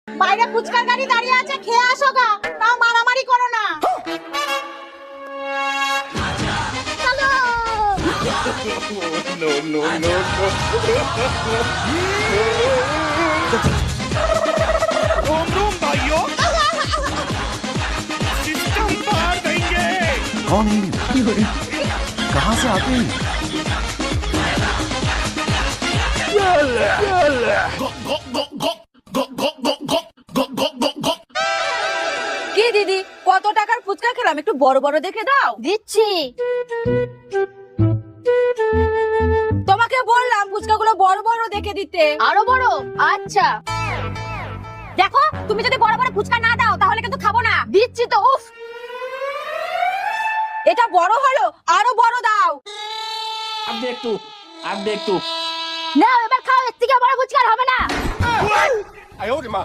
বাইরে ফুচকার গাড়ি দাঁড়িয়ে আছে, খেয়ে আসো গা, তাও মারামারি করো না। চলো। No, no, no, no. रोम रोम भाइयों, सिस्टम पार देंगे। कौन है ये? कहाँ से आते हैं? কি দিদি, কত টাকার ফুচকা খেলাম, একটু বড় বড় দেখে দাও। দিচ্ছি। তোমাকে বললাম ফুচকাগুলো বড় বড় দেখে দিতে। আরো বড়? আচ্ছা। দেখো, তুমি যদি বড় বড় ফুচকা না দাও তাহলে কিন্তু খাবো না। দিচ্ছি তো। উফ, এটা বড় হলো, আরো বড় দাও। अब देख तू না, এবার খাও, এর থেকে বড় ফুচকা আর হবে না। 哎呦我的妈！